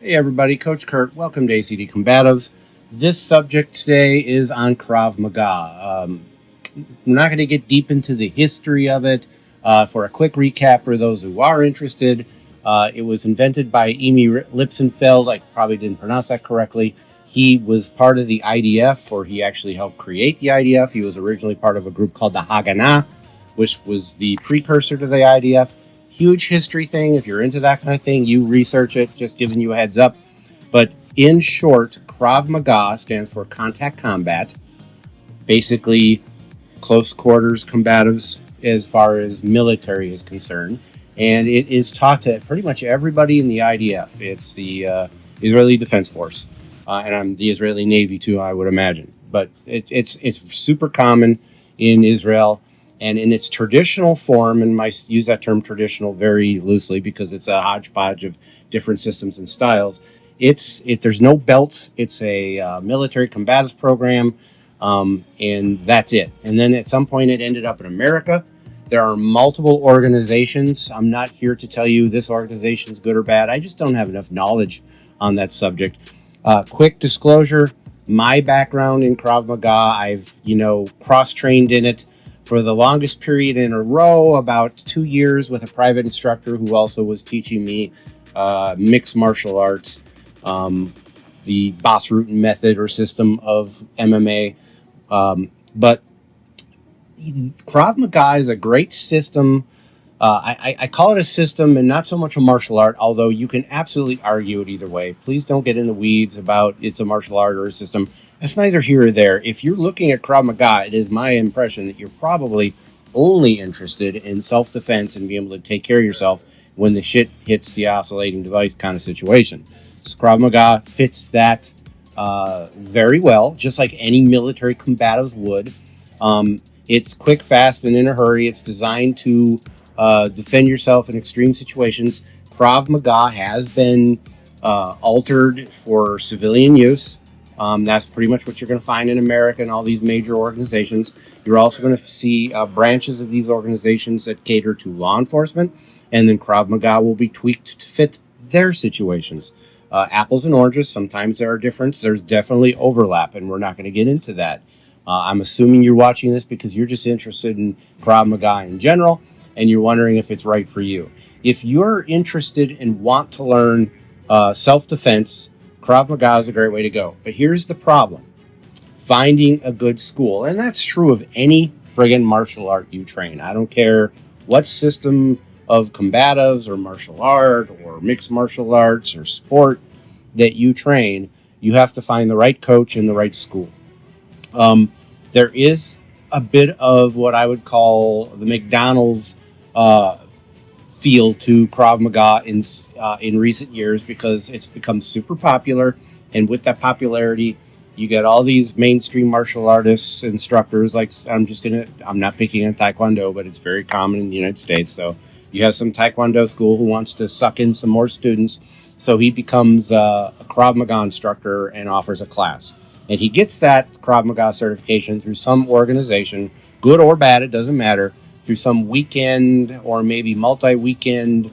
Hey everybody, Coach Kurt. Welcome to ACD Combatives. This subject today is on Krav Maga. We're not going to get deep into the history of it. For a quick recap for those who are interested, it was invented by Emi Lipsenfeld. I probably didn't pronounce that correctly. He was part of the IDF, or he actually helped create the IDF. He was originally part of a group called the Haganah, which was the precursor to the IDF. Huge history thing. If you're into that kind of thing, you research it, just giving you a heads up. But in short, Krav Maga stands for contact combat. Basically, close quarters combatives as far as military is concerned. And it is taught to pretty much everybody in the IDF. It's the Israeli Defense Force. And I'm the Israeli Navy too, I would imagine. But it's super common in Israel. And in its traditional form, and I use that term traditional very loosely because it's a hodgepodge of different systems and styles. There's no belts. It's a military combatives program, and that's it. And then at some point, it ended up in America. There are multiple organizations. I'm not here to tell you this organization is good or bad. I just don't have enough knowledge on that subject. Quick disclosure: my background in Krav Maga, I've cross-trained in it for the longest period in a row, about 2 years, with a private instructor who also was teaching me mixed martial arts, the Boss-Rutan method or system of MMA. But Krav Maga is a great system. I call it a system and not so much a martial art, although you can absolutely argue it either way. Please don't get in the weeds about it's a martial art or a system. That's neither here or there. If you're looking at Krav Maga, it is my impression that you're probably only interested in self-defense and being able to take care of yourself when the shit hits the oscillating device kind of situation. So Krav Maga fits that very well, just like any military combatives would. It's quick, fast, and in a hurry. It's designed to defend yourself in extreme situations. Krav Maga has been altered for civilian use. That's pretty much what you're going to find in America and all these major organizations. You're also going to see branches of these organizations that cater to law enforcement, and then Krav Maga will be tweaked to fit their situations. Apples and oranges, sometimes there are differences. There's definitely overlap, and we're not going to get into that. I'm assuming you're watching this because you're just interested in Krav Maga in general, and you're wondering if it's right for you. If you're interested and want to learn self-defense, Krav Maga is a great way to go. But here's the problem: finding a good school. And that's true of any friggin' martial art you train. I don't care what system of combatives or martial art or mixed martial arts or sport that you train, you have to find the right coach and the right school. There is a bit of what I would call the McDonald's feel to Krav Maga in recent years because it's become super popular, and with that popularity, you get all these mainstream martial artists, instructors. Like I'm not picking on Taekwondo, but it's very common in the United States. So you have some Taekwondo school who wants to suck in some more students, so he becomes a Krav Maga instructor and offers a class. And he gets that Krav Maga certification through some organization, good or bad, it doesn't matter, through some weekend or maybe multi-weekend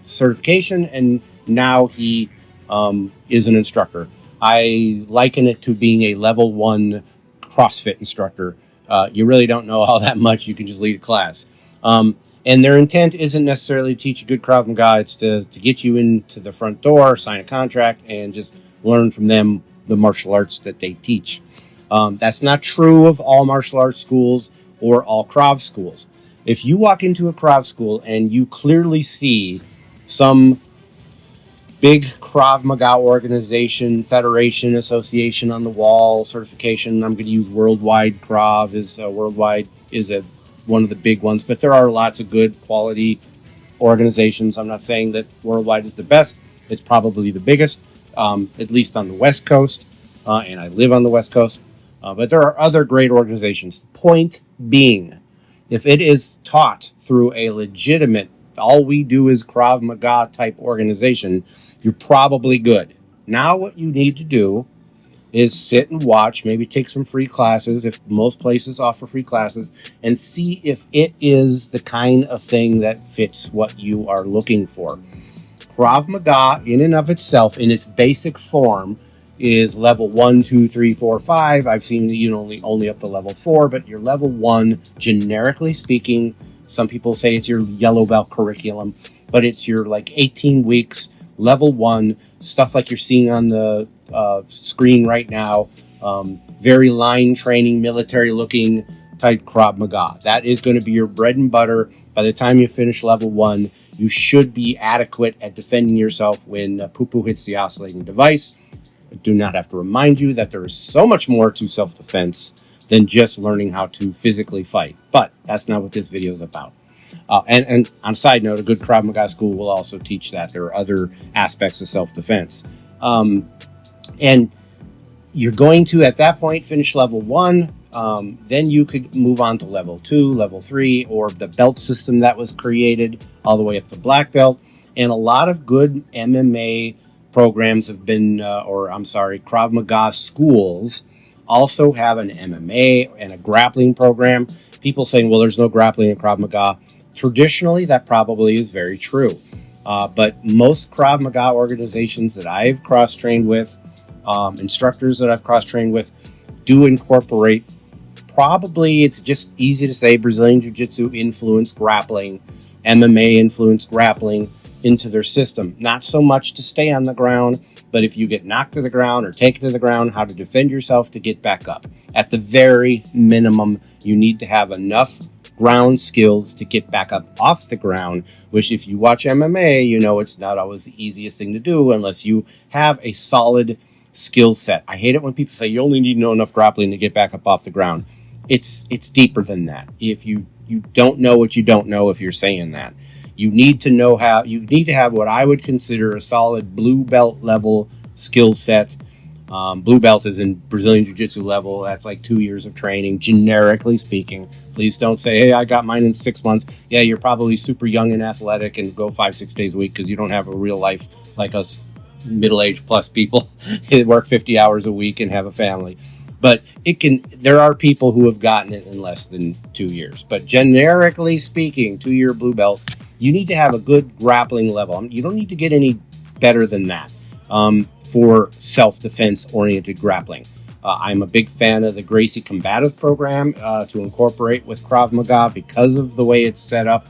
certification, and now he is an instructor. I liken it to being a level 1 CrossFit instructor. You really don't know all that much. You can just lead a class. And their intent isn't necessarily to teach you good Krav Maga. It's to get you into the front door, sign a contract, and just learn from them the martial arts that they teach. That's not true of all martial arts schools or all Krav schools. If you walk into a Krav school and you clearly see some big Krav Maga organization, federation, association on the wall, certification, I'm going to use Worldwide Krav is one of the big ones, but there are lots of good quality organizations. I'm not saying that Worldwide is the best. It's probably the biggest, at least on the West Coast, and I live on the West Coast. But there are other great organizations. Point being, if it is taught through a legitimate, all we do is Krav Maga type organization, you're probably good. Now what you need to do is sit and watch, maybe take some free classes, if most places offer free classes, and see if it is the kind of thing that fits what you are looking for. Krav Maga, in and of itself, in its basic form, is level 1, 2, 3, 4, 5. I've seen you only up to level 4, but your level 1, generically speaking, some people say it's your yellow belt curriculum, but it's your like 18 weeks, level 1, stuff like you're seeing on the screen right now. Very line training, military looking type Krav Maga. That is going to be your bread and butter. By the time you finish level 1, you should be adequate at defending yourself when poo-poo hits the oscillating device. I do not have to remind you that there is so much more to self-defense than just learning how to physically fight. But that's not what this video is about. And on a side note, a good Krav Maga school will also teach that. There are other aspects of self-defense. And you're going to, at that point, finish level 1. Then you could move on to level 2, level 3, or the belt system that was created all the way up to black belt. And a lot of good MMA programs have been, Krav Maga schools also have an MMA and a grappling program. People saying, well, there's no grappling in Krav Maga. Traditionally, that probably is very true. But most Krav Maga organizations that I've cross-trained with, instructors that I've cross-trained with, do incorporate, probably it's just easy to say, Brazilian Jiu-Jitsu influenced grappling, MMA influenced grappling into their system. Not so much to stay on the ground, but if you get knocked to the ground or taken to the ground, how to defend yourself to get back up. At the very minimum, you need to have enough ground skills to get back up off the ground, which if you watch MMA, you know it's not always the easiest thing to do unless you have a solid skill set. I hate it when people say you only need to know enough grappling to get back up off the ground. It's deeper than that. If you don't know what you don't know, if you're saying that, you need to have what I would consider a solid blue belt level skill set. Blue belt is in Brazilian Jiu-Jitsu level. That's like 2 years of training, generically speaking. Please don't say, hey, I got mine in 6 months. Yeah, you're probably super young and athletic and go 5-6 days a week because you don't have a real life like us middle-aged plus people that work 50 hours a week and have a family. But there are people who have gotten it in less than 2 years. But generically speaking, 2-year blue belt, you need to have a good grappling level. You don't need to get any better than that for self-defense oriented grappling. I'm a big fan of the Gracie Combatives program to incorporate with Krav Maga because of the way it's set up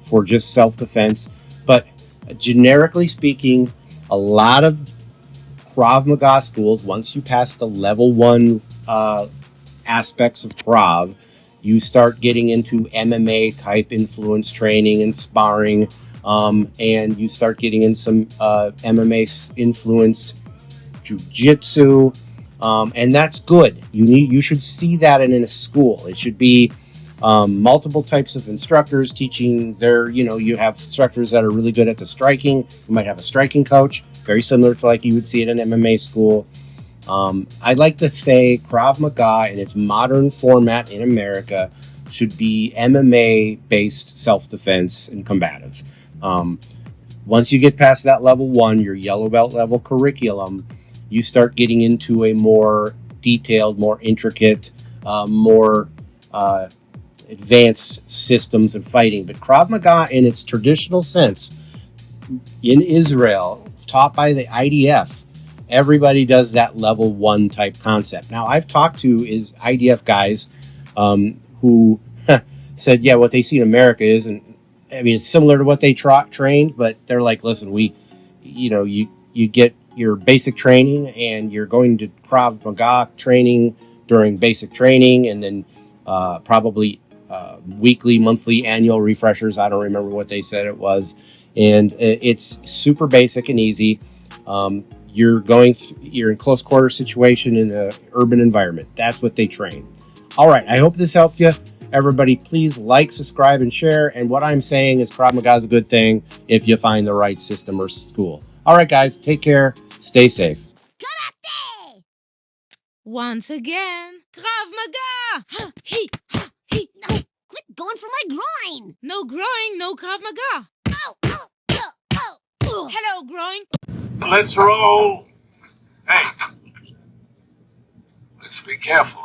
for just self-defense. But generically speaking, a lot of Krav Maga schools, once you pass the level 1 aspects of Krav, you start getting into MMA type influence training and sparring, and you start getting in some MMA influenced Jujitsu, and that's good. You should see that in a school. It should be multiple types of instructors teaching you have instructors that are really good at the striking. You might have a striking coach, very similar to like you would see at an MMA school. I'd like to say Krav Maga in its modern format in America should be MMA-based self-defense and combatives. Once you get past that level 1, your yellow belt level curriculum, you start getting into a more detailed, more intricate, more advanced systems of fighting. But Krav Maga in its traditional sense in Israel, taught by the IDF, everybody does that level 1 type concept. Now, I've talked to IDF guys who said, yeah, what they see in America isn't, I mean, it's similar to what they trained, but they're like, listen, you get your basic training and you're going to Krav Maga training during basic training, and then probably weekly, monthly, annual refreshers. I don't remember what they said it was. And it's super basic and easy. You're in close quarter situation in an urban environment. That's what they train. All right. I hope this helped you. Everybody, please like, subscribe, and share. And what I'm saying is Krav Maga is a good thing if you find the right system or school. All right, guys. Take care. Stay safe. Karate! Once again, Krav Maga! Ha, he, ha, he. No, quit going for my groin! No groin, no Krav Maga. Oh, oh, oh, oh, oh. Hello, groin. Let's roll. Hey, let's be careful.